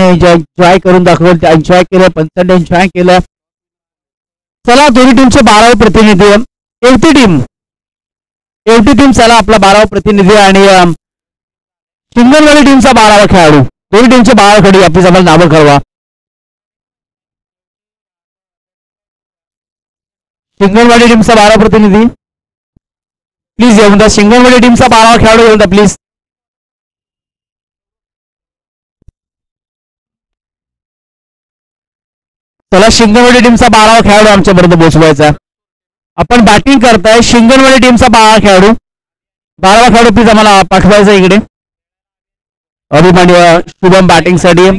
Panchane enjoy करून दाखवलं, enjoy केलं, पंचाने एन्जॉय केलं. चला दोन्ही टीमचे 12 प्रतिनिधी. एवटी टीम चला आपला 12 प्रतिनिधी आणि शिंगणवाडी टीमचा 12वा खेळाडू. दोन्ही टीमचे 12 खेळाडू आपली आम्हाला नावं कळवा. शिंगणवाडी टीमचा 12 प्रतिनिधी प्लीज येऊन द्या. शिंगणवाडी टीमचा 12वा खेळाडू येऊन द्या प्लीज. चला शिंगणवाडी टीमचा 12वा खेळाडू आमच्यापर्यंत पोहोचवायचा. आपण बॅटिंग करताय. शिंगणवाडी टीमचा 12वा खेळाडू 12वा खेळाडू प्लीज आम्हाला पाठवायचा इकडे. अभिमान्य शुभम बैटिंग साठी.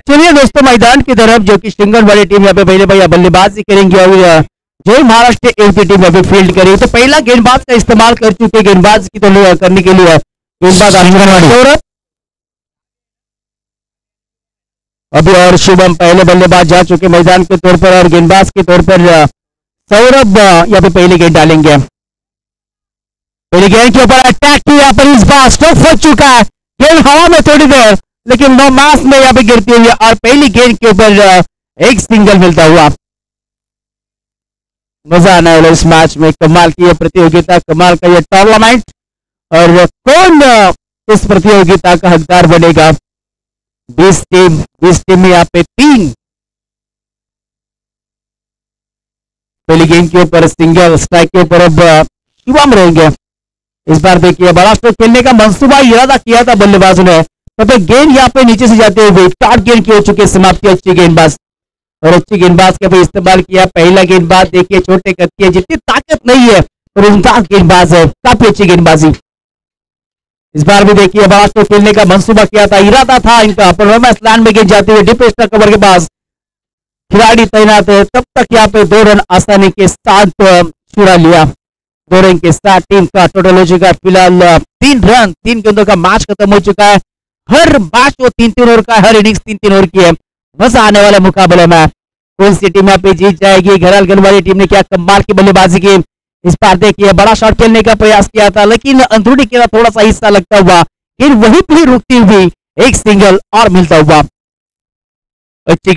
चलिए दोस्तों मैदान की तरफ जो कि शिंगणवाड़ी टीम यहाँ पे पहले भैया बल्लेबाजी करेंगे और जय महाराष्ट्र एवटी टीम यहाँ पे फील्ड करेगी. तो पहला गेंदबाज का इस्तेमाल कर चुके गेंदबाज की तो करने के लिए गेंदबाज शिंगणवाड़ी अभी और शुभम पहले बल्लेबाज जा चुके मैदान के तौर पर और गेंदबाज के तौर पर सौरभ यहाँ पे पहली गेंद डालेंगे. पहली गेंद के ऊपर अटैक किया यहाँ पर इस बार स्टॉप हो चुका है. गेंद हवा में थोड़ी देर लेकिन नो मास में यहाँ पे गिरती हुई और पहली गेंद के ऊपर एक सिंगल मिलता हुआ. मजा आने वाला इस मैच में. कमाल की यह प्रतियोगिता, कमाल का यह टूर्नामेंट और कौन इस प्रतियोगिता का हकदार बनेगा. 20 टीम में यहाँ पे 3. पहली गेंद के ऊपर सिंगल, स्ट्राइक के ऊपर अब शिवम रहेंगे. इस बार देखिए बड़ा स्ट्रोक खेलने का मंसूबा इरादा किया था बल्लेबाजों ने, तो गेंद यहाँ पे नीचे से जाते हुए 4 गेंद की हो चुकी है समाप्ति. अच्छी गेंदबाज और अच्छी गेंदबाज का भी इस्तेमाल किया. पहला गेंदबाज देखिए छोटे कद की है, जितनी ताकत नहीं है और उमदाद गेंदबाज है, काफी अच्छी गेंदबाजी. इस बार भी देखिए बड़ा स्ट्रोक खेलने का मंसूबा किया था, इरादा था इनका. परफॉर्मेंस लाइन में गेंद जाते हुए डीप स्टक कवर के पास खिलाड़ी तैनात है. तब तक यहाँ पे 2 रन आसानी के साथ छुड़ा लिया. 2 रन के साथ टीम का टोटल हो चुका है फिलहाल 3 रन. 3 गेंदों का मैच खत्म हो चुका है. हर मैच वो 3-3 ओवर का, हर इनिंग्स 3-3 ओवर की है. मजा आने वाला मुकाबले में कौन सी टीम यहाँ पे जीत जाएगी. घरालगढ़ वाली टीम ने क्या कमाल की बल्लेबाजी की. इस बार देखिए बड़ा शॉट खेलने का प्रयास किया था लेकिन अंदरूनी खेला थोड़ा सा हिस्सा लगता हुआ फिर वहीं पर रुकती हुई एक सिंगल और मिलता हुआ. अच्छी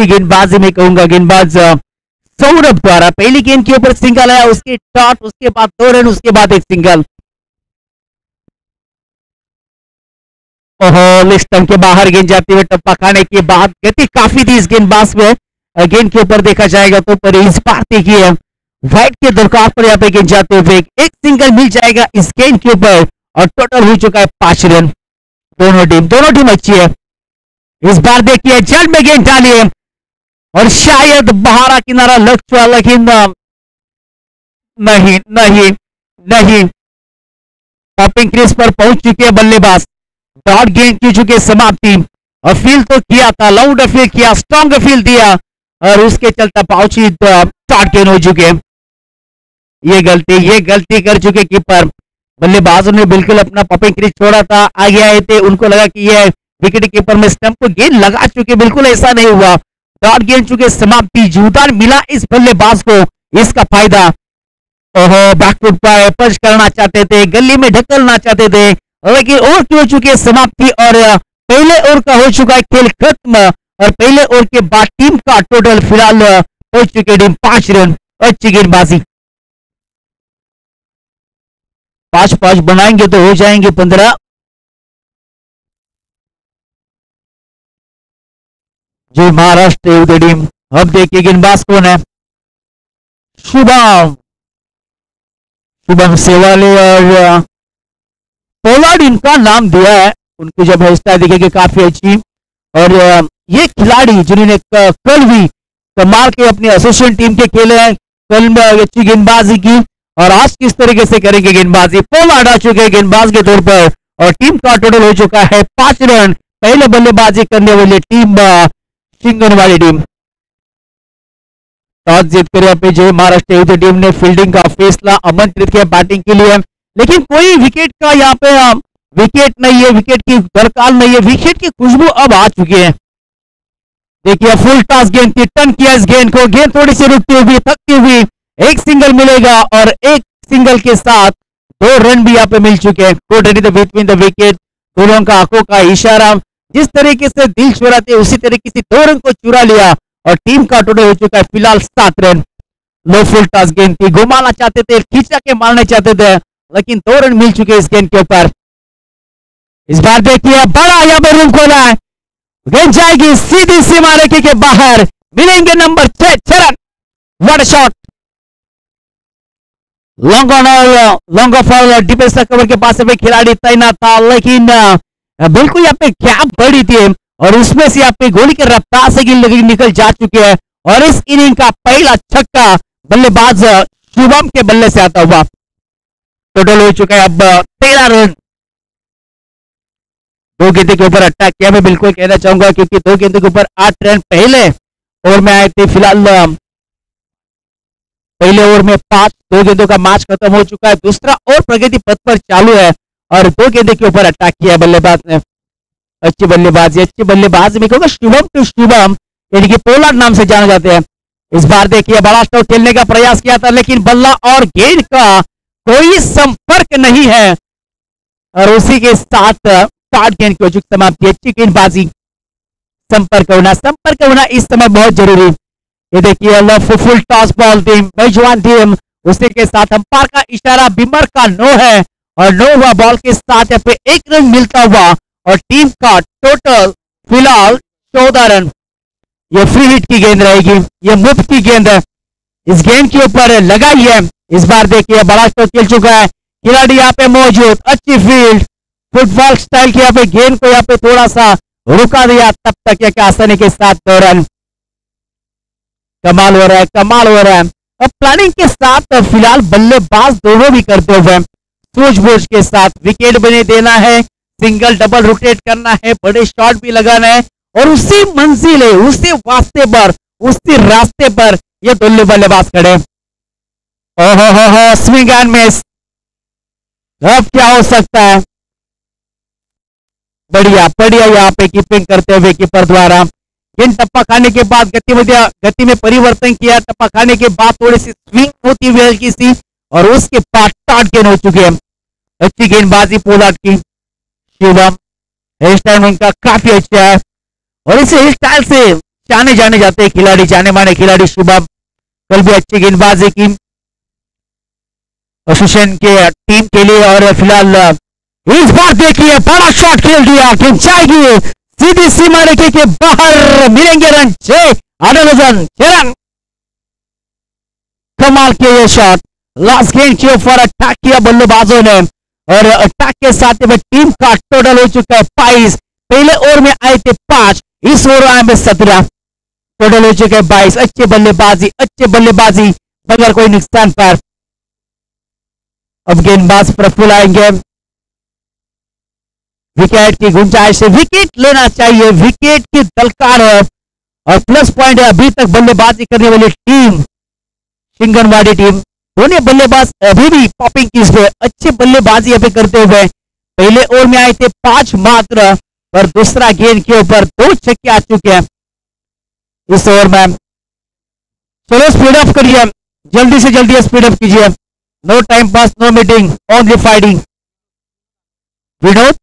गेंदबाजी में कहूंगा गेंदबाज सौरभ द्वारा. पहली गेंद के ऊपर सिंगल आया, उसके डॉट, उसके बाद 2 रन, उसके बाद एक सिंगल. ओहो स्टंप के बाहर गेंद जाते हुए टप्पा खाने के बाद गति काफी थी इस गेंदबाज में. गेंद के ऊपर देखा जाएगा तो पर इस बार देखिए वाइट के दरकार पर यहाँ पे गेंद जाते हुए एक सिंगल मिल जाएगा इस गेंद के ऊपर और टोटल हो चुका है 5 रन. दोनों टीम अच्छी है. इस बार देखिए जल में गेंद डाली है और शायद बहारा किनारा लग चुका लेकिन नहीं. टॉपिंग क्रीज पर पहुंच चुके हैं बल्लेबाज. डॉट गेंद की चुके समाप्ति और फील तो किया था, लाउड फील किया, स्ट्रॉन्ग फील दिया और उसके चलता पाउची शॉट गेंद हो चुके. ये गलती कर चुके कीपर. बल्लेबाजों ने बिल्कुल अपना पॉपिंग क्रीज छोड़ा था, आगे आए थे, उनको लगा कि ये विकेट कीपर में स्टंप को गेंद लगा चुके. बिल्कुल ऐसा नहीं हुआ. डॉट गेंद चुके समाप्ति. जोरदार मिला इस बल्लेबाज को, इसका फायदा. ओहो बैकफुट पर पंच करना चाहते थे, गली में ढकलना चाहते थे लेकिन ओवर की हो चुकी है समाप्ति और पहले ओवर का हो चुका है खेल खत्म और पहले ओवर के बाद टीम का टोटल फिलहाल हो चुके टीम 5 रन. अच्छी गेंदबाजी. 5-5 बनाएंगे तो हो जाएंगे 15. जो महाराष्ट्र एवटी टीम. अब देखिए गेंदबाज कौन है. शुभम सेवाले और पोलार्ड इनका नाम दिया है. उनको जब हेयरस्टाइल दिखेगी काफी अच्छी और ये खिलाड़ी जिन्होंने कल भी कमाल के अपनी एसोसिएशन टीम के खेले हैं, कल में अच्छी गेंदबाजी की और आज किस तरीके से करेंगे गेंदबाजी. पोलार्ड आ चुके हैं गेंदबाज के तौर पर और टीम का टोटल हो चुका है 5 रन. पहले बल्लेबाजी करने वाली टीम शिंगणवाड़ी टीम. टॉस जीतकर यहाँ पे जय महाराष्ट्र एवटी टीम ने फील्डिंग का फैसला आमंत्रित किया बैटिंग के लिए, लेकिन कोई विकेट का यहाँ पे विकेट नहीं है, विकेट की दरकार नहीं है. विकेट की खुशबू अब आ चुकी है. देखिए फुल टॉस गेंद थी, टर्न किया इस गेंद को, गेंद थोड़ी सी रुकती हुई थकती हुई एक सिंगल मिलेगा और एक सिंगल के साथ 2 रन भी यहाँ पे मिल चुके हैं. Good between the wicket. दोनों का आंखों का इशारा जिस तरीके से दिल चुरा थे उसी तरीके से 2 रन को चुरा लिया और टीम का टोटल हो चुका है फिलहाल 7 रन। लो फुल टॉस गेंद थी, घुमाना चाहते थे, खींचा के मारना चाहते थे, लेकिन 2 रन मिल चुके इस गेंद के ऊपर। इस बार देखिए बड़ा यहाँ पर रूम खोला है, गेंद जाएगी सीधी सीमा रेखा के बाहर, मिलेंगे number 6 run. What a shot, long on long off defence cover K pass में खिलाड़ी तैनात था, लेकिन बिल्कुल यहाँ पे गैप बड़ी थी और उसमें से यहाँ पे गोली की रफ्तार से गेंद निकल जा चुकी है और इस इनिंग का पहला छक्का बल्लेबाज शुभम के बल्ले से आता हुआ। टोटल हो चुका है अब 13 रन। 2 गेंदों के ऊपर अटैक किया, मैं बिल्कुल कहना चाहूंगा, क्योंकि 2 गेंदों के ऊपर 8 रन पहले ओवर में आए थे। फिलहाल पहले ओवर में 5, 2 गेंदों का मैच खत्म हो चुका है, दूसरा ओवर प्रगति पथ पर चालू है और 2 गेंदों के ऊपर अटैक किया बल्लेबाज ने। अच्छी बल्लेबाजी में कहूंगा शुभम टू शुभम, यानी कि पोलार्ड नाम से जाने जाते हैं। इस बार देखिए बड़ा स्ट्रोक खेलने का प्रयास किया था, लेकिन बल्ला और गेंद का कोई संपर्क नहीं है और उसी के साथ 60 गेंद की हो चुकी समाप्ति। अच्छी गेंदबाजी, संपर्क होना इस समय बहुत जरूरी। ये देखिए फुल टॉस बॉल टीम, मेजबान टीम, उसी के साथ अंपायर का इशारा, बिमर का नो है और नो हुआ बॉल के साथ यहाँ पे 1 रन मिलता हुआ और टीम का टोटल फिलहाल 14 रन। ये फ्री हिट की गेंद रहेगी, ये मुफ्त की गेंद है, इस गेंद के ऊपर लगाई है। इस बार देखिए बड़ा स्ट्रोक खेल चुका है खिलाड़ी यहाँ पे मौजूद, अच्छी फील्ड, फुटबॉल स्टाइल की यहाँ पे गेंद को यहाँ पे थोड़ा सा रुका दिया, तब तक एक आसानी के साथ 2 रन। कमाल हो रहा है। अब प्लानिंग के साथ फिलहाल बल्लेबाज दोनों भी करते हुए सूझबूझ के साथ विकेट भी नहीं देना है, सिंगल डबल रोटेट करना है, बड़े शॉट भी लगाना है और उसी मंजिल है, उसी वास्ते पर, उसी रास्ते पर ये दोनों बल्लेबाज खड़े। ओहो स्विंग एंड मिस, अब क्या हो सकता है। बढ़िया यहाँ पे कीपिंग करते हुए कीपर द्वारा गेंद टप्पा खाने के बाद गति में परिवर्तन किया, टप्पा खाने के बाद थोड़ी सी स्विंग होती हुई हल्की सी और उसके बाद 60 गेंद हो चुके हैं। अच्छी गेंदबाजी पोलार्ड की। शुभम हेयर स्टाइल उनका काफी अच्छा है और इस हेयर स्टाइल से जाने जाते हैं खिलाड़ी, जाने माने खिलाड़ी शुभम। कल भी अच्छी गेंदबाजी की एसोसिएशन के टीम के लिए और फिलहाल इस बार देखिए बड़ा शॉट खेल दिया, गेंद जाएगी सीधी सीमा रेखा के बाहर, मिलेंगे रन 6 रन। कमाल के ये शॉट, लास्ट गेंद के ऊपर अटैक किया बल्लेबाजों ने और अटैक के साथ में टीम का टोटल हो चुका है 22। पहले ओवर में आए थे 5, इस ओवर आए में 17, टोटल हो चुके हैं 22। अच्छे बल्लेबाजी मगर कोई नुकसान पर। अब गेंदबाज प्रफुल्ल आएंगे, विकेट की गुंजाइश है, विकेट लेना चाहिए, विकेट की दलकार है और प्लस पॉइंट है अभी तक बल्लेबाजी करने वाली टीम शिंगनवाड़ी टीम। दोनों बल्लेबाज अभी भी पॉपिंग कीज पे अच्छी बल्लेबाजी अभी करते हुए पहले ओवर में आए थे 5 मात्र और दूसरा गेंद के ऊपर 2 छक्के आ चुके हैं इस ओवर में। चलो स्पीड अप करिए, जल्दी से जल्दी स्पीड अप कीजिए, no time pass, no meeting, only fighting. Vinod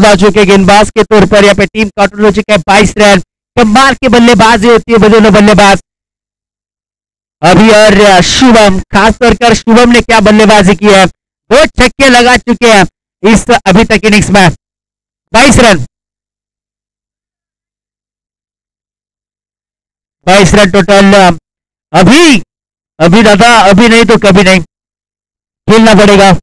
आ चुके गेंदबाज के तौर पर, यहाँ पे टीम का टोटल हो चुका है 22 रन। कमाल की बल्लेबाजी होती है दोनों बल्लेबाज अभी और शुभम, खासतौर कर शुभम ने क्या बल्लेबाजी की है, 2 छक्के लगा चुके हैं इस अभी तक इनिंग्स में। 22 रन, 22 रन टोटल। अभी दादा, अभी नहीं तो कभी नहीं, खेलना पड़ेगा।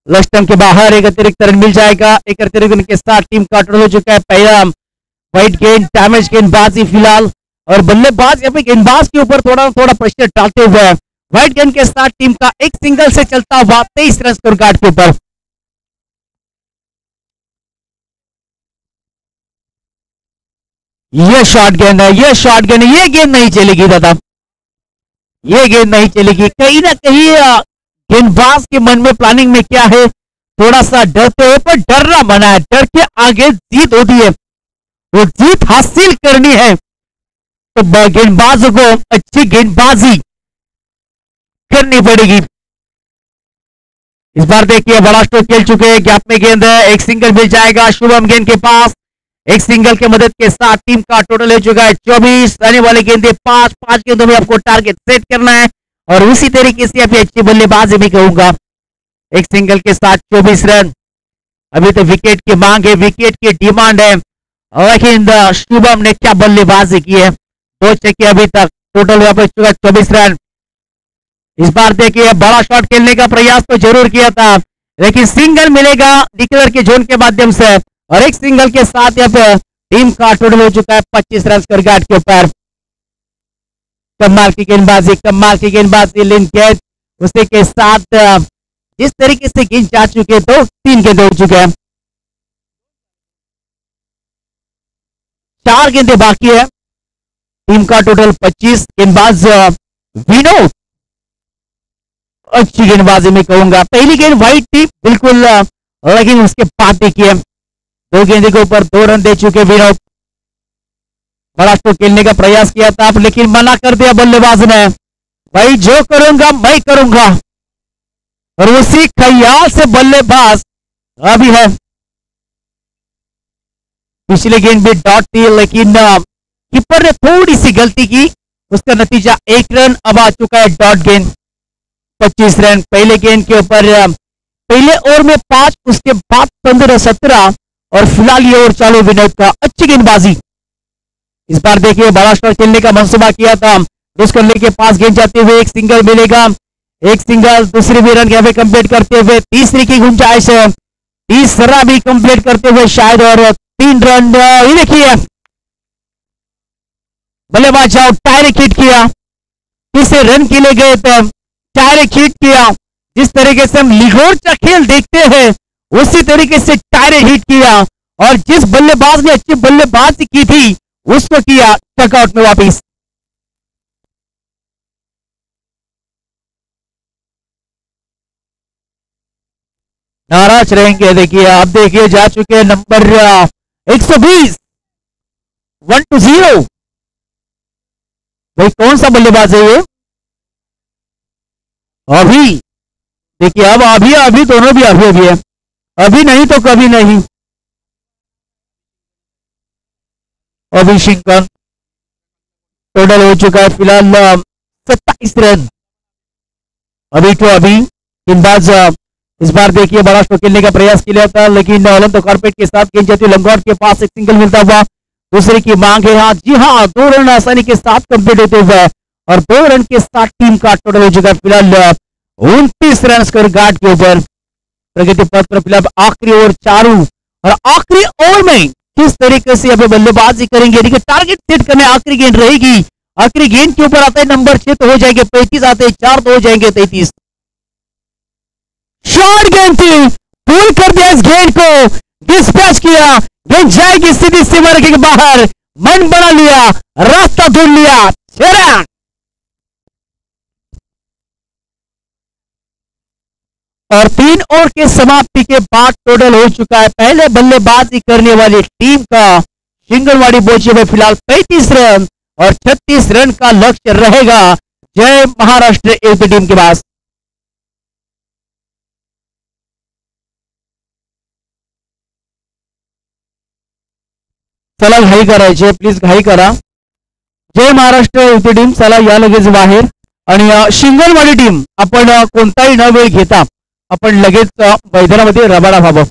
लक्ष्टम के बाहर एक अतिरिक्त रन मिल जाएगा। एक अतिरिक्त रन के साथ टीम का टोटल हो चुका है पहला। वाइट गेंद, डैमेज गेंदबाजी फिलहाल और बल्लेबाज यहाँ पे गेंदबाज के ऊपर थोड़ा प्रेशर डालते हुए वाइट गेंद के साथ टीम का एक सिंगल से चलता हुआ 23 रन स्कोर कार्ड के ऊपर। ये शॉर्ट गेंद है, ये गेंद नहीं चलेगी दादा, ये गेंद नहीं चलेगी। कहीं ना कहीं गेंदबाज के मन में प्लानिंग में क्या है, थोड़ा सा डरते हुए, पर डरना मना है, डर के आगे जीत होती है, वो जीत हासिल करनी है तो गेंदबाजों को अच्छी गेंदबाजी करनी पड़ेगी। इस बार देखिए बड़ा स्ट्रोक खेल चुके हैं, गैप में गेंद है, एक सिंगल मिल जाएगा शुभम गेंद के पास। एक सिंगल की मदद के साथ टीम का टोटल हो चुका है 24। आने वाले गेंदे पांच पांच गेंदों में आपको टारगेट सेट करना है और उसी तरीके से अभी अच्छी बल्लेबाजी भी कहूंगा। एक सिंगल के साथ 24 रन। अभी तो विकेट की मांग है, विकेट की डिमांड है, लेकिन शुभम ने क्या बल्लेबाजी की है, दो छक्के अभी तक, टोटल यहाँ पर 24 रन। इस बार देखिए बड़ा शॉट खेलने का प्रयास तो जरूर किया था, लेकिन सिंगल मिलेगा डिक्लेयर के जोन के माध्यम से और एक सिंगल के साथ यहाँ पे टीम का टोटल हो चुका है 25 रन स्कोर गार्ड के ऊपर। कमाल की गेंदबाजी लिंकेज, उसी के साथ जिस तरीके से गेंद जा चुके तो 3 गेंदे हो चुके हैं, 4 गेंदे बाकी है, टीम का टोटल 25। गेंदबाज विनोद अच्छी गेंदबाजी में कहूंगा, पहली गेंद वाइट थी बिल्कुल, लेकिन उसके बाद देखिए 2 गेंदे के ऊपर 2 रन दे चुके विनोद। बड़ा स्ट्रोक खेलने का प्रयास किया था लेकिन मना कर दिया बल्लेबाज ने, भाई जो करूंगा मैं करूंगा, और उसी ख्याल से बल्लेबाज अभी है। पिछले गेंद भी डॉट थी लेकिन कीपर ने थोड़ी सी गलती की, उसका नतीजा 1 रन अब आ चुका है डॉट गेंद, 25 रन। पहले गेंद के ऊपर पहले ओवर में 5, उसके बाद 15-17 और फिलहाल ये ओवर चालू विनोद का, अच्छी गेंदबाजी। इस बार देखिए बड़ा शॉट खेलने का मंसूबा किया था, उस करने के पास गेंद जाते हुए एक सिंगल मिलेगा, एक सिंगल, दूसरी भी रन यहाँ पे कंप्लीट करते हुए तीसरी की गुंजाइश है, तीसरा भी कंप्लीट करते हुए शायद, और 3 रन। ये देखिए बल्लेबाज आउट, डायरेक्ट हिट किया, तीसरे रन के लिए गए थे, डायरेक्ट हिट किया। जिस तरीके से हम लिहोर का खेल देखते हैं उसी तरीके से डायरेक्ट हिट किया, और जिस बल्लेबाज ने अच्छी बल्लेबाजी की थी उसको किया चकआउट में वापिस। नाराज रहेंगे, देखिए आप देखिए जा चुके हैं नंबर 120, 1-0। भाई कौन सा बल्लेबाज है ये, अभी देखिए, अब अभी अभी दोनों भी अभी अभी है, अभी नहीं तो कभी नहीं। अभिषेकन टोटल हो चुका है फिलहाल 27 रन, अभी तो अभी। गेंदबाज इस बार देखिए बड़ा स्ट्रोक खेलने का प्रयास किया था लेकिन ओलंदो कारपेट के साथ गेंद जाती लंगौट के पास एक सिंगल मिलता हुआ, दूसरे की मांग है, हाँ जी हाँ, 2 रन आसानी के साथ कंप्लीट होते हुए और 2 रन के साथ टीम का टोटल हो चुका है फिलहाल 29 रन स्कोर गार्ड के ऊपर। प्रगति पथ पर फिलहाल आखिरी ओवर चालू, और आखिरी ओवर में किस तरीके से अभी बल्लेबाजी करेंगे, देखिए टारगेट सेट करने आखिरी गेंद रहेगी, आखिरी गेंद के ऊपर आता है नंबर 6 तो हो जाएंगे 35, आते हैं 4 तो हो जाएंगे 33। शॉर्ट गेंद थी, पूल कर दिया इस गेंद को, डिस्पैच किया, गेंद जाएगी सीधी सीमा रेखा के बाहर, मन बना लिया, रास्ता ढूंढ लिया, 6 रन। और 3 ओवर के समाप्ति के बाद टोटल हो चुका है पहले बल्लेबाजी करने वाली टीम का शिंगलवाड़ी बोचे में फिलहाल 35 रन, और 36 रन का लक्ष्य रहेगा जय महाराष्ट्र एक टीम के पास। चला घाई करायचे, प्लीज घाई करा। जय महाराष्ट्र युती टीम चला या लगेच बाहेर, आणि शिंगलवाडी टीम आपण कोणताही न वेळ घेता आपण लगेच मैदानामध्ये रबाडा व्हावं।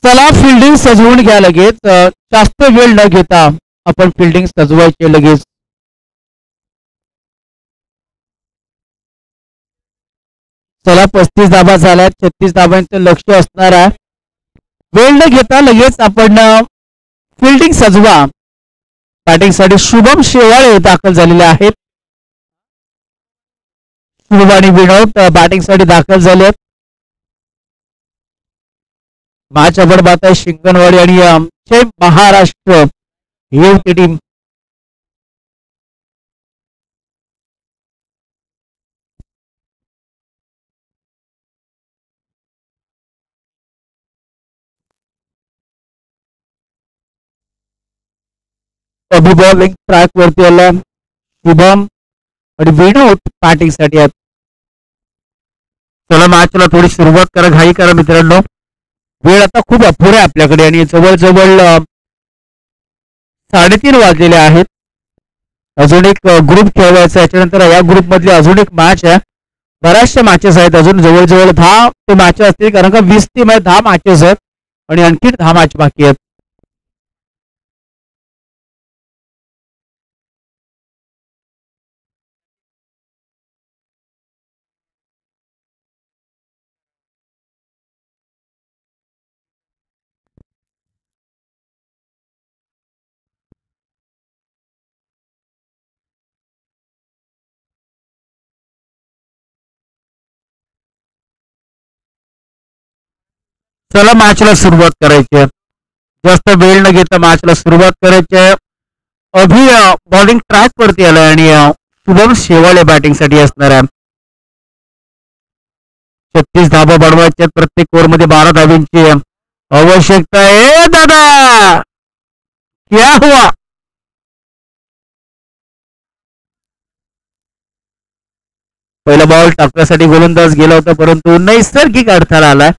चला फिल्डिंग सजवून घ्या लगेच, जास्त वेळ न घेता आपण फिल्डिंग सजवायचे लगेच. चला 35 धाबा झाल्यात, 36 धाबांचं लक्ष असणार आहे. वेळ न घेता लगेच आपण फिल्डिंग सजवा. बॅटिंगसाठी शुभम शेवाळे दाखल झालेले आहेत. शुभम आणि विनोद बॅटिंगसाठी दाखल झालेत. मॅच आपण पाहताय शिंगणवाडी आणि जय महाराष्ट्र ही होती टीम. अभि बॉलिंग ट्रॅक वरती आला. शुभम आणि विनोद बॅटिंग साठी आहेत. चला मॅचला थोडी सुरुवात करा, घाई करा मित्रांनो. वेळ आता खूप अपुरा आहे आपल्याकडे आणि जवळजवळ 3:30 वाजलेले आहेत. अजून एक ग्रुप खेळवायचा, याच्यानंतर या ग्रुप मधली अजून एक मॅच आहे. बऱ्याचशा मॅचेस आहेत, अजून जवळजवळ 10 ते मॅचेस असतील, कारण का 20 टीम आहेत, 10 मॅचेस आहेत आणि आणखी 10 मॅच बाकी आहेत. चला मॅचला सुरुवात करायची आहे. जास्त वेळ न घेता मॅचला सुरुवात करायची आहे. अभि बॉलिंग ट्रॅक वरती आलाय आणि शुभम शेवाळे बॅटिंग साठी असणार आहे. 36 धाबा बनवायच्या, प्रत्येक ओव्हर मध्ये 12 धाब्यांची आवश्यकता आहे. दादा क्या हुआ? पहिला बॉल टाकण्यासाठी गोलंदाज गेला होता, परंतु नैसर्गिक अडथळा आला.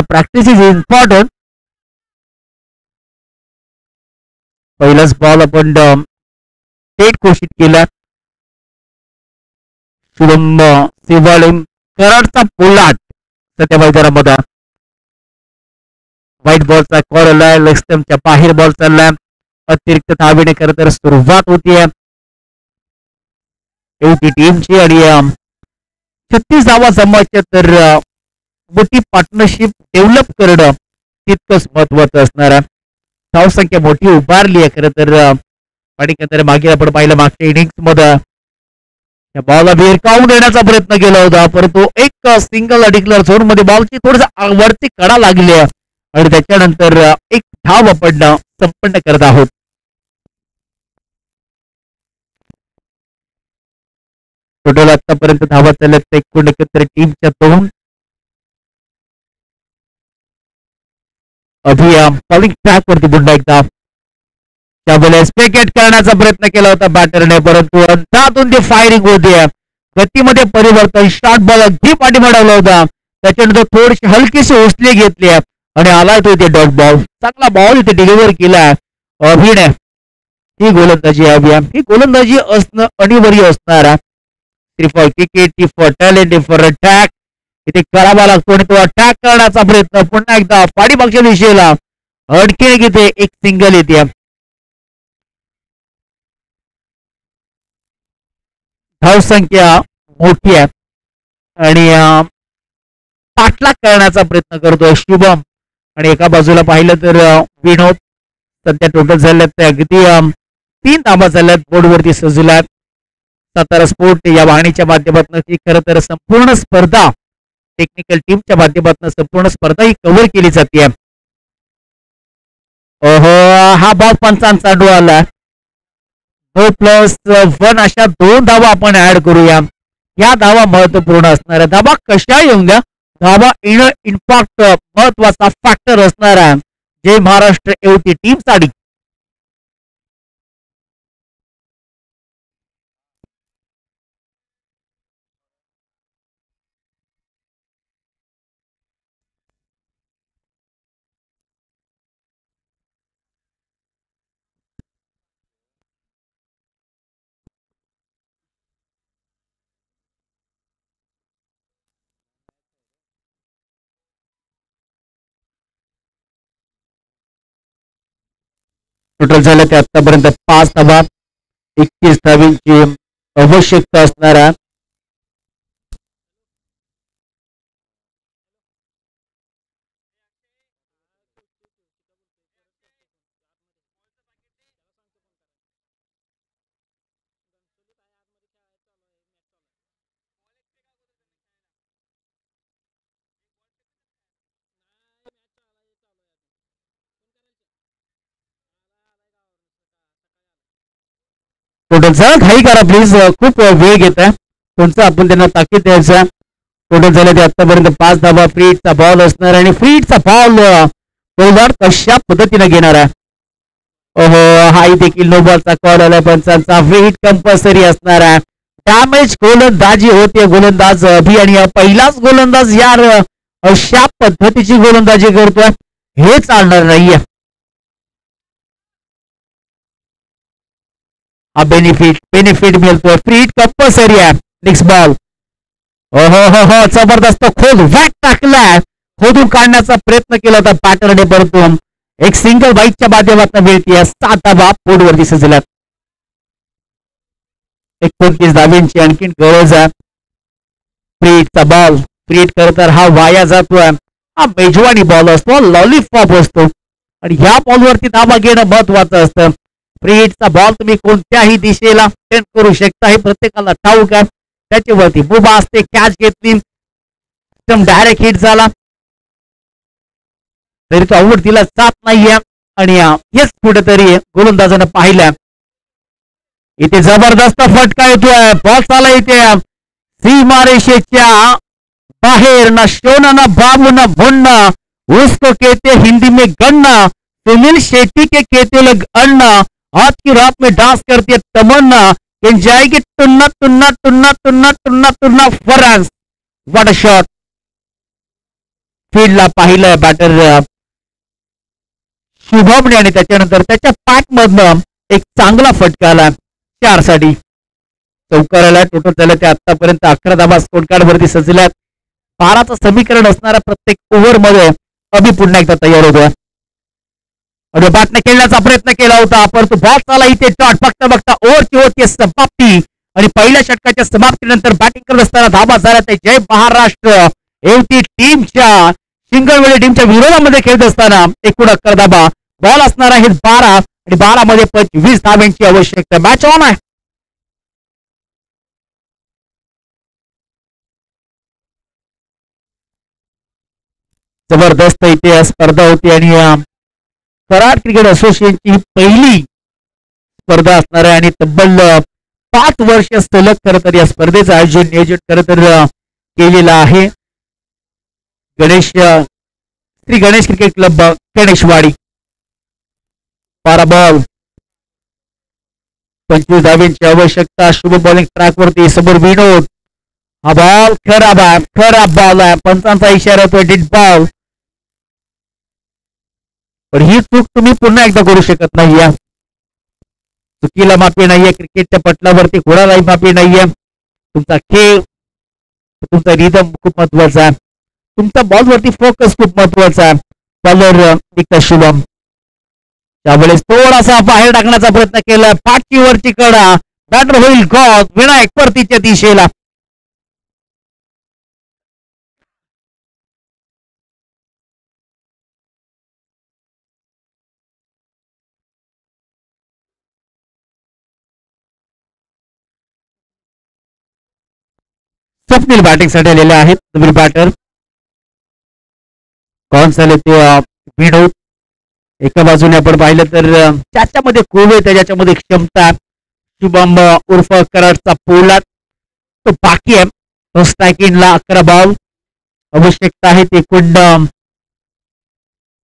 Practice is important. पहिलाच बॉल आपण थेट घोषित केला. शुभम शेवाळे कराडचा पोलाट सध्या मैदानामध्ये. व्हाईट बॉलचा कॉल आलाय, लेग स्टंपच्या बाहेर बॉल चाललाय. अतिरिक्त धावेने खरं तर सुरुवात होतीये शेवटी टीमची आणि 36 धावा जमवायच्या, तर मोठी पार्टनरशिप डेव्हलप करणं तितकंच महत्वाचं असणार आहे. धावसंख्या मोठी उभारली आहे खरं तर. आणि नंतर मागे आपण पाहिलं मागच्या इनिंग्स मध्ये बॉलला भिरकावून देण्याचा प्रयत्न केला होता, परंतु एक सिंगल डिक्लेअर झोन मध्ये बॉलची थोडस वरती कडा लागली आहे आणि त्याच्यानंतर एक धाव आपण संपन्न करत आहोत. टोटल आतापर्यंत धावा चालत एकूण एकत्र टीमच्या 2. अभि बॉलिंग ट्रॅक वरती पुन्हा एकदा त्यावेळेस विकेट करण्याचा प्रयत्न केला होता बॅटरने, परंतु अंतातून ती फायरिंग होती. गतीमध्ये परिवर्तन, शॉर्ट बॉल अगदी पाठीमागवला होता, त्याच्यानंतर थोडीशी हलकीशी उचली घेतली आणि आलाय तो इथे डॉट बॉल. चांगला बॉल इथे डिलिव्हर केला अभिने. ही गोलंदाजी अभियान, ही गोलंदाजी असणं अनिवार्य असणार आहे. T for cricket, T for talent, T for attack. इथे करावा लागतो आणि तो अटॅक करण्याचा प्रयत्न पुन्हा एकदा पाठीमागच्या दिशेला अडकेल, इथे एक सिंगल येते. धावसंख्या मोठी आहे आणि पाठलाग करण्याचा प्रयत्न करतोय शुभम. आणि एका बाजूला पाहिलं तर विनोद. सध्या टोटल झाल्यात ते अगदी 3 धाबा झाल्यात बोर्डवरती सजल्यात. सातारा स्पोर्ट या वाहिनीच्या माध्यमातून ही खरं तर संपूर्ण स्पर्धा, टेक्निकल टीमच्या माध्यमातून संपूर्ण स्पर्धा ही कव्हर केली जाते. हा बॉल पंचांचा चेंडू आला. 2+1 अशा 2 धावा आपण ऍड करूया. या धावा महत्वपूर्ण असणार आहे. धावा कशा येऊन द्या, धावा येणं इम्पॅक्ट महत्वाचा फॅक्टर असणार आहे जय महाराष्ट्र एवटी टीम साठी. टोटल झालं ते आतापर्यंत 5 धावा, 31 धावांची आवश्यकता असणारा टोटलचा घाई करा प्लीज, खूप वेळ घेत आहे कोणचा, आपण त्यांना ताकीद द्यायचा. टोटल झालं ते आतापर्यंत 5 धावा. फ्रीटचा बॉल असणार आणि फ्रीटचा बॉल बॉलर कशा पद्धतीने घेणार आहे. ओहो, हाही देखील नो बॉलचा कॉल आला पंचांचा. फ्रीट कंपल्सरी असणार आहे. डॅमेज गोलंदाजी होते गोलंदाज अभि आणि पहिलाच गोलंदाज यार अशा पद्धतीची गोलंदाजी करतोय, हे चालणार नाहीये. हा बेनिफिट मिळतोय. फ्रीट कंपल्सरी आहे. Next ball. हो हो हो, जबरदस्त खोद वॅक टाकलाय, खोदून काढण्याचा प्रयत्न केला होता बॅटरने, परंतु एक सिंगल बाईटच्या माध्यमातून मिळते. 7 धावा बोर्डवरती सजल्यात. 29 धावांची आणखीन गरज आहे. फ्रीटचा बॉल, फ्रीट करतर हा वाया जातोय. हा मेजवानी बॉल असतो, लॉलीपॉप असतो आणि ह्या बॉलवरती धावा घेणं महत्वाचं असतं. फ्रीटचा बॉल तुम्ही कोणत्याही दिशेला सेंड करू शकता, हे प्रत्येकाला ठाऊक आहे. त्याच्यावरती बुबा असते, कॅच घेतली, डायरेक्ट हिट झाला तरी तो आऊट दिला जात नाहीये. आणि हेच कुठेतरी गोलंदाजानं पाहिलं. इथे जबरदस्त फटका येतोय, बॉल चाला इथे सीमारेषेच्या बाहेर. ना शोना ना बाबू ना भुन्ना, उसको कहते हिंदी में गन्ना, सुनील शेट्टी के कहते लोग अन्ना, आज की रात में डांस करती है तमन्ना, जाएगी टुन्ना टुन्ना टुन्ना टुन्ना टुन्ना टुन्ना फरांस. What a shot. फील्डला पाहिलं बॅटर शुभमने आणि त्याच्यानंतर त्याच्या पॅक मधनं एक चांगला फटका आला 4 साठी. चौकाराला टोटल झालं ते आतापर्यंत 11 धावा स्कोर कार्ड वरती सजल्यात. 12चं समीकरण असणाऱ्या प्रत्येक ओव्हर मध्ये अभि पुन्हा एकदा तयार होतोय आणि बॅटने खेळण्याचा प्रयत्न केला होता, परंतु बॉल चाला इथे डॉट. बघता बघता ओव्हरची होती समाप्ती आणि पहिल्या षटकाच्या समाप्तीनंतर बॅटिंग करत असताना धावा झाल्या ते जय महाराष्ट्र एवटी टीमच्या सिंगलवेळी टीमच्या विरोधामध्ये खेळत असताना एकूण 11 धावा. बॉल असणार आहे 12 आणि 12 मध्ये 25 धावांची आवश्यकता. मॅच ऑन आहे. जबरदस्त इथे स्पर्धा होती आणि कराड क्रिकेट असोसिएशनची ही पहिली स्पर्धा असणार आहे आणि तब्बल 5 वर्ष सलग खरं तर या स्पर्धेचं आयोजन खरं तर केलेलं आहे. Shri Ganesh cricket club Ganeshwadi. 12 ball 25 धावांची आवश्यकता. शुभ बॉलिंग ट्रॅक वरती समोर विनोद. हा बॉल खराब आहे, खराब बॉल आहे. पंचांचा इशारा होतो डिड बॉल. पण ही चूक तुम्ही पुन्हा एकदा करू शकत नाही. या चुकीला माफी नाहीये. क्रिकेटच्या पटलावरती कोणालाही माफी नाहीये. तुमचा खेळ, तुमचा रिदम खूप महत्वाचा आहे. तुमचा बॉलवरती फोकस खूप महत्वाचा आहे. बॉलर निघता शुभम. त्यावेळेस थोडासा बाहेर टाकण्याचा प्रयत्न केला. पाठची वरची कडा. बॅटर होईल गॉड. विनायक परतीच्या दिशेला. स्वप्नील बॅटिंग साठी आलेले आहेत. नवीन बॅटर कौन झाले ते विनोद. एका बाजूने आपण पाहिलं तर त्याच्यामध्ये कोल आहे, त्याच्यामध्ये क्षमता. शुभम उर्फ कराडचा पोलाद तो बाकी आहे. स्ट्रायकिंगला 11 बॉल आवश्यकता आहे. ते एकूण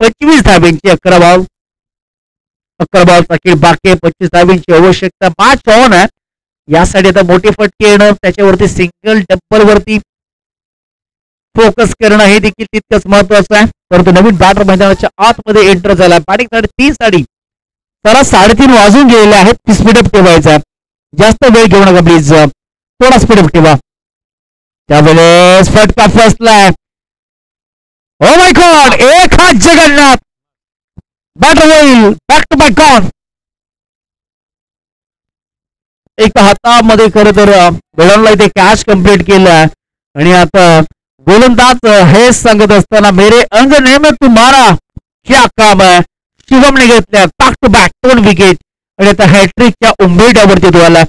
25 धावांची. 11 बॉल स्ट्रायकिंग बाकी आहे. 25 धावांची आवश्यकता. मॅच ऑन आहे. यासाठी आता मोठे फटके येणं, त्याच्यावरती सिंगल डबल वरती फोकस करणं हे देखील तितकंच महत्वाचं आहे. परंतु नवीन बॅटर मैदानाच्या आतमध्ये एंटर झाला. बॅटिंग 3:30 साठी. त्याला 3:30 वाजून गेलेले आहेत. स्पीडअप ठेवायचा. जास्त वेळ घेऊ नका प्लीज, थोडा स्पीडअप ठेवा. त्यावेळेस फटका फसलाय. Oh my God. एक हात जगन्नाथ. बॅटर होईल बॅक टू बॅक गॉन. एका हातामध्ये खरं तर बेडॉनला इथे कॅच कंप्लीट केलं आणि आता गोलंदाज हे सांगत असताना मेरे अंगणे में तुम्हारा क्या काम है. शिवमने घेतल्या बॅक टू बॅक 2 विकेट आणि आता हॅट्रिकच्या उंबरठ्यावरती तो आला.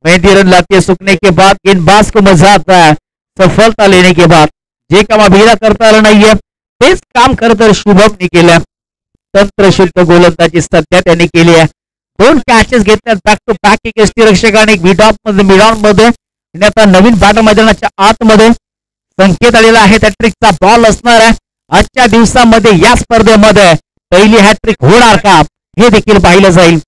मेहंदी रन लाती है सूखने के बाद गेंदबाज को मजा आता है सफलता लेने के बाद. जे काम अभिला करता आलं नाहीये तेच काम खरं तर शुभमने केलं. तंत्रशिल्प गोलंदाजी सध्या त्यांनी केली आहे. 2 कॅचेस घेतल्यात बॅक टू बॅक. एक यष्टीरक्षकाने एक मिडॉन मध्ये आणि आता नवीन बॅटर मैदानाच्या आतमध्ये संकेत आलेला आहे. हॅट्रिकचा बॉल असणार आहे. आजच्या दिवसामध्ये या स्पर्धेमध्ये पहिली हॅट्रिक होणार का हे देखील पाहिलं जाईल.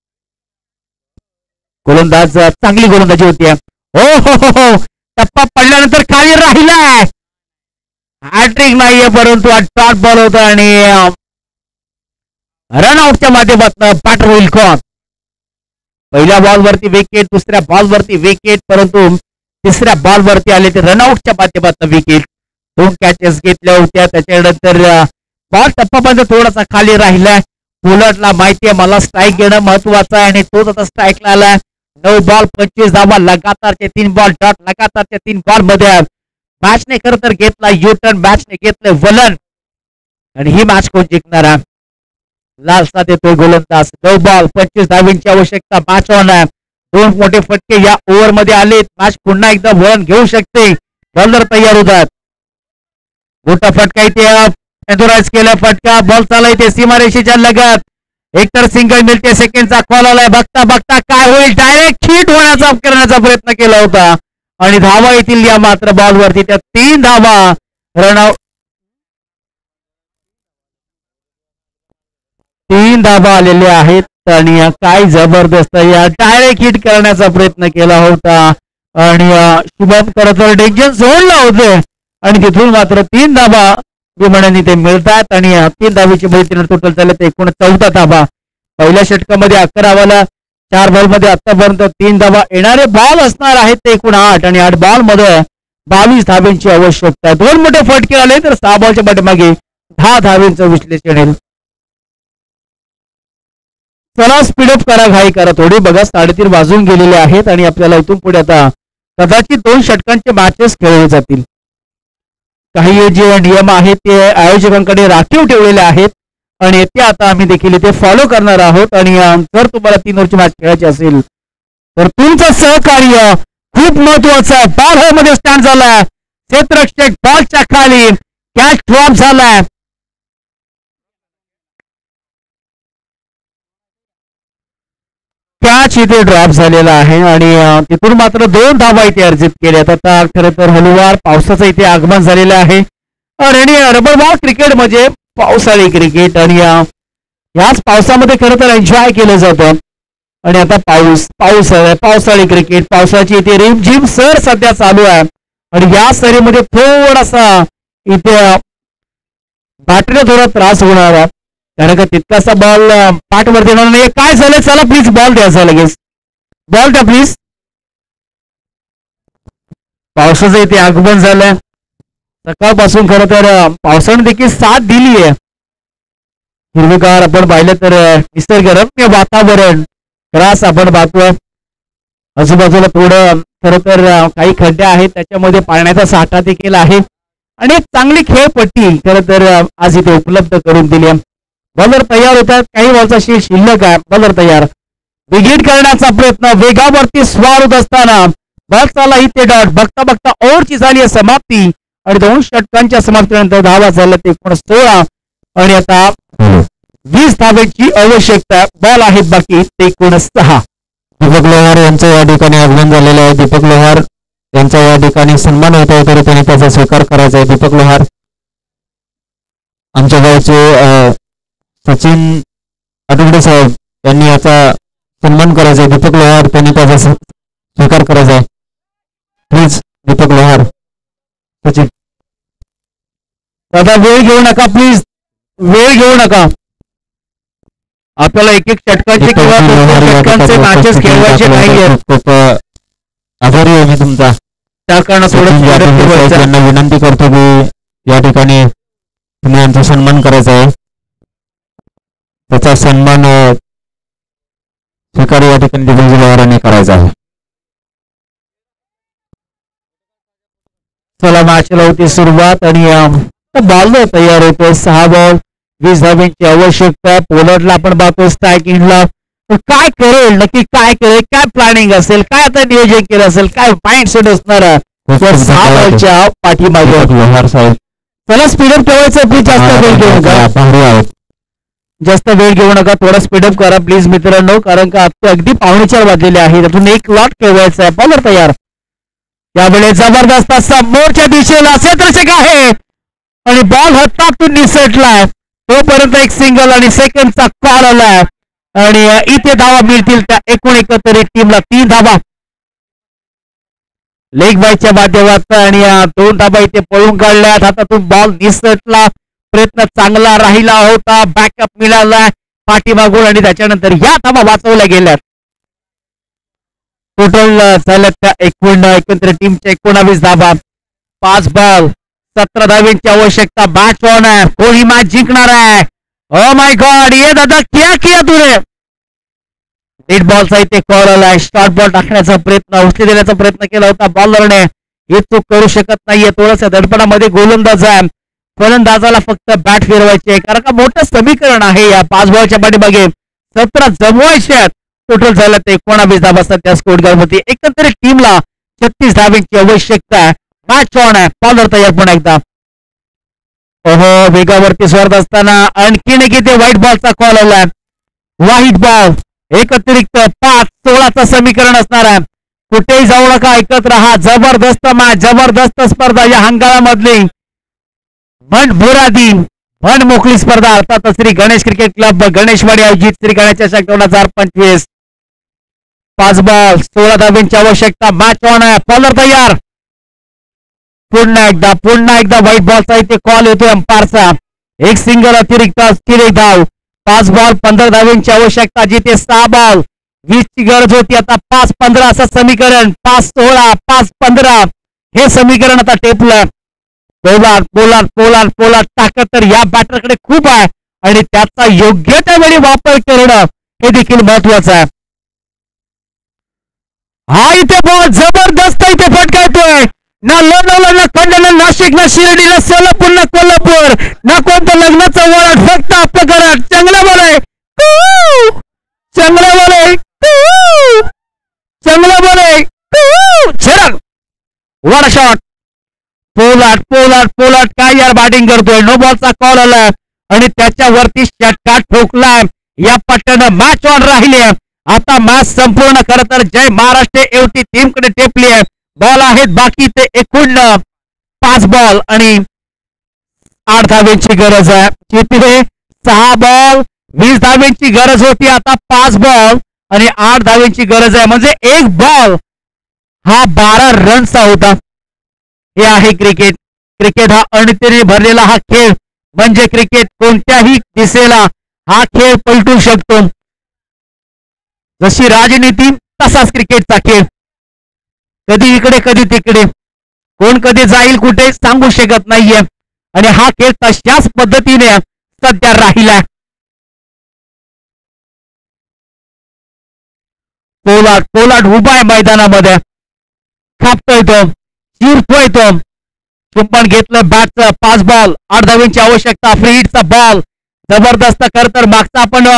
गोलंदाज चांगली गोलंदाजी होती. हो हो हो हो टप्पा पडल्यानंतर खाली राहिलाय. हॅट्रिक नाहीये परंतु डॉट बॉल होता आणि रनआउटच्या माध्यमातून बॅटर होईल कॉन. पहिल्या बॉलवरती विकेट, दुसऱ्या बॉलवरती विकेट, परंतु तिसऱ्या बॉलवरती आले ते रनआउटच्या माध्यमातून विकेट. 2 कॅचेस घेतल्या होत्या. त्याच्यानंतर बॉल टप्पापर्यंत थोडासा खाली राहिलाय. बुलटला माहिती आहे मला स्ट्राईक घेणं महत्वाचं आहे आणि तोच आता स्ट्राईकला आलाय. 9 बॉल 25 धावा लगातारचे 3 बॉल डॉट. लगातारच्या 3 बॉल मध्ये मॅचने खरं तर घेतला युटर्न. मॅचने घेतलं वलन आणि ही मॅच कोण जिंकणार आहे. लास्टला देतोय गोलंदाज. 9 बॉल 25 धावींची आवश्यकता. मॅच ऑन आहे. 2 मोठे फटके या ओव्हर मध्ये आले. मॅच पुन्हा एकदा वळण घेऊ शकते. बॉलर तयार होतात. मोठा फटका इथे एन्थोराइज केला. फटका बॉल चालला इथे सीमारेषेच्या लगत. एकतर सिंगल मिळते. सेकंडचा कॉल आलाय. बघता बघता काय होईल. डायरेक्ट हिट होण्याचा करण्याचा प्रयत्न केला होता आणि धावा येतील या मात्र बॉलवरती. त्या 3 धावा रनआउट. 3 धावा आलेल्या आहेत आणि काय जबरदस्त या डायरेक्ट हिट करण्याचा प्रयत्न केला होता आणि शुभम खरं तर डेंजर झोनला होते आणि तिथून मात्र 3 धावा विमानाने ते मिळतात आणि 3 धावेची बळी टोटल झाले ते एकूण 14 धावा. पहिल्या षटकामध्ये 11 4 बॉल मध्ये आतापर्यंत 3 धावा. येणारे बॉल असणार आहेत ते एकूण 8 आणि 8 बॉल मध्ये 22 धावेंची आवश्यकता आहे. 2 मोठे फटके आले तर 6 बॉलच्या पाठीमागे 10 धावेंचं विश्लेषण येईल. चला स्पीडअप करा, घाई करा थोडी. बघा 3:30 वाजून गेलेले आहेत आणि आपल्याला इथून पुढे आता कदाचित 2 षटकांचे मॅचेस खेळले जातील. काही जे नियम आहेत ते आयोजकांकडे राखीव ठेवलेले आहेत आणि ते आता आम्ही देखील इथे फॉलो करणार आहोत. आणि जर तुम्हाला 3 ओव्हरची मॅच खेळायची असेल तर तुमचं सहकार्य खूप महत्वाचं आहे. बॉल होम मध्ये स्टँड झालाय. क्षेत्ररक्षक बॉलच्या खाली. कॅच ड्रॉप झालाय. कॅच इथे ड्रॉप झालेला आहे आणि तिथून मात्र 2 धावा इथे अर्जित केल्यात. आता खरं तर हळूवार पावसाचं इथे आगमन झालेलं आहे आणि रबर बॉल क्रिकेट म्हणजे पावसाळी क्रिकेट आणि याच पावसामध्ये खरं तर एन्जॉय केलं जातं. आणि आता पाऊस आहे. पावसाळी क्रिकेट. पावसाची इथे रिमझिम सर सध्या चालू आहे आणि या सरीमध्ये थोडासा इथे बॅटरीला थोडा त्रास होणार आहे कारण का तितकासा बॉल पाठवर देणार नाही. काय झालं. चला प्लीज बॉल द्यायचा लगेच. बॉल द्या प्लीज. पावसाचं इथे आगमन झालंय. सकाळपासून खरं तर पावसाने देखील साथ दिली आहे. हिरवेगार आपण पाहिलं तर निसर्गरम्य वातावरण त्रास आपण पाहतोय. आजूबाजूला थोडं खरं तर काही खड्डे आहेत त्याच्यामध्ये पाण्याचा साठा देखील आहे आणि एक चांगली खेळपट्टी खरं तर आज इथे उपलब्ध करून दिली आहे. बॉलर तयार होतात. काही बॉलचा शिल्लक आहे. बॉलर तयार. विकेट करण्याचा प्रयत्न वेगावरती स्वार होत असताना बॉल चालला इथे डॉट. बघता बघता ओव्हरची झाली आहे समाप्ती आणि 2 षटकांच्या समाप्तीनंतर धावा झाल्या ते 16 आणि आता 20 धावेची आवश्यकता. बॉल आहेत बाकी ते 6. दीपक लोहार यांचं या ठिकाणी आगमन झालेलं आहे. दीपक लोहार यांचा या ठिकाणी सन्मान होत आहे तरी त्यांनी त्याचा स्वीकार करायचा आहे. दीपक लोहार आमच्या गावचे सचिन आठवडे साहेब यांनी याचा सन्मान करायचा आहे. दीपक लोहार त्यांनी त्याचा स्वीकार करायचा आहे. प्लीज दीपक लोहार. सचिन दादा वेळ घेऊ नका प्लीज. वेळ घेऊ नका. आपल्याला एक षटकांचे किंवा 2 षटकांचे मॅचेस खेळवायचे नाहीये. खूप आभारी आहे मी तुमचा. त्या कारणाने विनंती करतो की या ठिकाणी तुम्ही यांचा सन्मान करायचा आहे. त्याचा सन्मान स्वीकार स्वीकार या ठिकाणी डिफेन्सिव्ह ओव्हरने करायचा आहे. चला मॅचला होती सुरुवात आणि बॉल तयार होतोय. 6 बॉल 20 धावांची आवश्यकता. पोलंडला आपण पाहतो स्ट्रायकिंगला. काय करेल नक्की, काय करेल, काय प्लॅनिंग असेल, काय आता नियोजन केलं असेल, काय माइंड सेट असणार 6 बॉलच्या पाठीमागे. चला स्पीडअप ठेवायचं प्लीज, जास्त वेळ घेऊ नका, जास्त वेळ घेऊ नका, थोडा स्पीडअप करा प्लीज मित्रांनो, कारण का अगदी 3:45 वाजलेले आहेत. त्यातून एक लॉट खेळवायचा आहे. बॉलर तयार. यावेळेस जबरदस्त समोरच्या दिशेला क्षेत्ररक्षक आहे आणि बॉल हातातून निसटलाय. तोपर्यंत एक सिंगल आणि सेकंडचा कॉल आलाय आणि इथे धावा मिळतील त्या एकूण एकत्रित टीमला 3 धावा लेग बायच्या माध्यमातून आणि 2 धावा इथे पळून काढल्यात. हातातून बॉल निसटला. प्रयत्न चांगला राहिला होता. बॅकअप मिळाला पाठीमागून आणि त्याच्यानंतर या धावा वाचवल्या गेल्यात. टोटल झाल्यात त्या एकूण एकत्रित टीमच्या 19 धावा. 5 बॉल 17 धावांची आवश्यकता. मॅच ऑन आहे. कोणी मॅच जिंकणार आहे? ओ माय गॉड, ये दादा क्या किया तूने? डेड बॉलचा इथे कॉल आलाय. शॉर्ट बॉल टाकण्याचा प्रयत्न, उचली देण्याचा प्रयत्न केला होता बॉलरने. हे चूक करू शकत नाहीये. थोडंसं दडपणामध्ये गोलंदाज आहे. फलंदाजाला फक्त बॅट फिरवायची आहे, कारण का मोठं समीकरण आहे या 5 बॉलच्या पाठीमागे. 17 जमवायचे आहेत. टोटल झालं ते 19 धावा त्या स्कोरमध्ये. एकंदरीत टीमला 36 धावांची आवश्यकता आहे. मॅच ऑन आहे. बॉलर तयार पुन्हा एकदा. ओहो, वेगावरती स्वारत असताना आणखीन एक इथे व्हाईट बॉलचा कॉल आलाय. White ball. एक अतिरिक्त 5-16चं समीकरण असणार आहे. कुठेही जाऊ नका, ऐकत राहा. जबरदस्त मॅच, जबरदस्त स्पर्धा या हंगामामधली. मन भुरादी मन मोकळी स्पर्धा अर्थात श्री गणेश क्रिकेट क्लब गणेशवाडी आयोजित श्री गणेश चषक 2025. 5 बॉल 16 धावांची आवश्यकता. मॅच ऑन आहे. बॉलर तयार. पुन्हा एकदा व्हाईट बॉलचा इथे कॉल येतोय अंपायरचा. एक सिंगल अतिरिक्त स्थिर एक धाव. 5 बॉल 15 धावांची आवश्यकता. जिथे 6 बॉल 20 ची गरज होती, आता 5-15 असं समीकरण. 5-16 5-15 हे समीकरण आता टेपलं. पोलार्ड ताकद तर या बॅटरकडे खूप आहे आणि त्याचा योग्य त्या वेळी वापर करणं हे देखील महत्वाचं आहे. हा इथे बॉल जबरदस्त इथे फटकायतोय. ना लोणावळा, ना खंडला, नाशिक, ना शिर्डी, ना सोलापूर, ना कोल्हापूर, ना कोणतं लग्नाचं वळण, फक्त आपलं घरात. चांगला बॉल आहे, चांगला बॉल आहे, चांगला बॉल आहे. छरक वन शॉट. पोलार्ड काय यार बॅटिंग करतोय. नो बॉलचा कॉल आला आणि त्याच्यावरती षटकार ठोकलाय. या पट्ट्यानं मॅच ऑन राहिले. आता मॅच संपूर्ण खरं तर जय महाराष्ट्र एवटी टीमकडे टेपली आहे. बॉल आहेत बाकी ते एकूण 5 बॉल आणि 8 धावांची गरज आहे. तिथे 6 बॉल 20 धावांची गरज होती, आता 5 बॉल आणि 8 धावांची गरज आहे. म्हणजे एक बॉल हा 12 रनचा होता. हे आहे क्रिकेट हा अडचणीने भरलेला हा खेळ. म्हणजे क्रिकेट कोणत्याही दिशेला हा खेळ पलटू शकतो. जशी राजनीती तसाच क्रिकेटचा खेळ. कधी इकडे कधी तिकडे, कोण कधी जाईल कुठे सांगू शकत नाहीये आणि हा खेळ तशाच पद्धतीने सध्या राहिला. पोलार्ड उभा आहे मैदानामध्ये. खापतोय तो, चिरतोय तो. चुंबन घेतलं बॅटचं. 5 बॉल 8 धावांची आवश्यकता. फ्री हिटचा बॉल जबरदस्त. खर तर मागचा आपण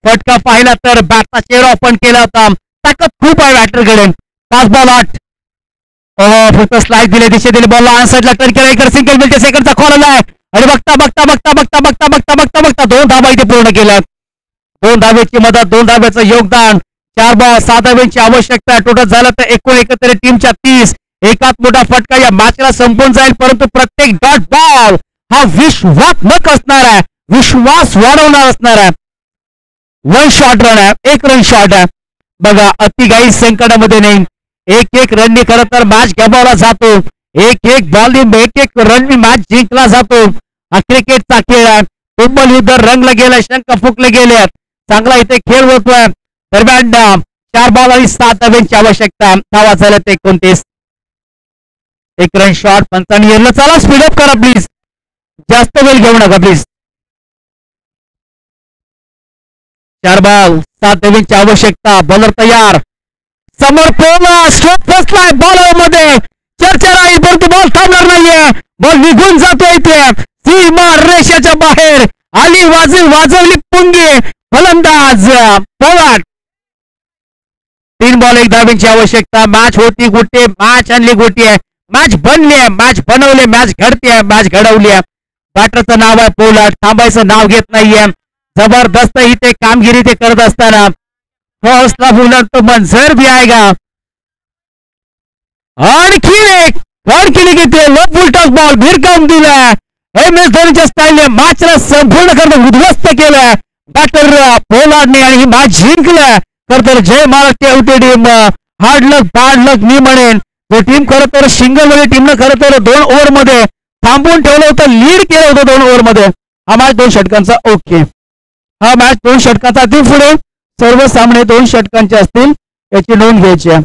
फटका पाहिला तर बॅटचा चेहरा ओपन केला होता. ताकद खूप आहे बॅटरकडे. 5 बॉल 8. फक्त स्लाइस दिले, दिशे दिले. बॉलला आन्सरला टर्न केला. एक सिंगल मिळते. सेकंडचा कॉल आलाय आणि बघता 2 धावा इथे पूर्ण केल्या. 2 धावेची मदत, 2 धावेचं योगदान. 4 बॉल 6 धावांची आवश्यकता. टोटल झालं तर एकूण एकत्रित टीमच्या 30. एकात मोठा फटका या मॅचला संपून जाईल, परंतु प्रत्येक डॉट बॉल हा विश्वात्मक असणार आहे, विश्वास वाढवणार असणार आहे. 1 शॉट रन आहे, 1 रन शॉट आहे. बघा अतिघाई संकटामध्ये नाही. 1-1 रननी खरं तर मॅच गमावला जातो. 1-1 बॉलनी 1-1 रननी मॅच जिंकला जातो. हा क्रिकेटचा खेळ आहे. टिंबल युद्ध रंगलं गेलं, शंख फुकले गेले. चांगला इथे खेळ होतोय. दरम्यान 4 बॉल आणि 7 धावांची आवश्यकता. धावा झाल्या ते 29. 1 रन शॉट. पंचांनी येरलं. चला स्पीडअप करा प्लीज, जास्त वेळ घेऊ नका प्लीज. 4 बॉल 7 धावांची आवश्यकता. बॉलर तयार. समोर पोला स्ट्रोक फसलाय बॉलर मध्ये. चर्चा राहील परंतु बॉल थांबणार नाहीये. बॉल निघून जातोय इथे सीमा रेषेच्या बाहेर. आली वाजवली पुंगी. फलंदाज पोलार्ड. 3 बॉल 1 धावांची आवश्यकता. मॅच होती गोटी. मॅच आणली गोटी. मॅच बनली आहे. मॅच बनवली. मॅच घडते. मॅच घडवली. बॅटरचं नाव आहे पोलार्ड. थांबायचं नाव घेत नाहीये. जबरदस्त इथे कामगिरी ते करत असताना हौसला बुलंद तो मंजर भी आएगा. आणखी एक इथे लो फुलटॉस बॉल भिरकावून दिलाय. एम एस धोनीच्या स्टाईलने मॅचला संपूर्ण करून उद्ध्वस्त केलंय बॅटर पोलार्डने आणि ही मॅच जिंकलंय. खर तर जय महाराष्ट्र होती टीम. हार्ड लक बॅड लक मी म्हणेन. जो टीम खरं तर सिंगल मध्ये टीमनं खरं तर 2 ओव्हर मध्ये थांबवून ठेवलं होतं. लीड केलं होतं 2 ओव्हर मध्ये. हा मॅच 2 षटकांचा. ओके हा मॅच 2 षटकांचा. ती पुढे सर्व सामने 2 षटकांचे असतील याची नोंद घ्यायची आहे.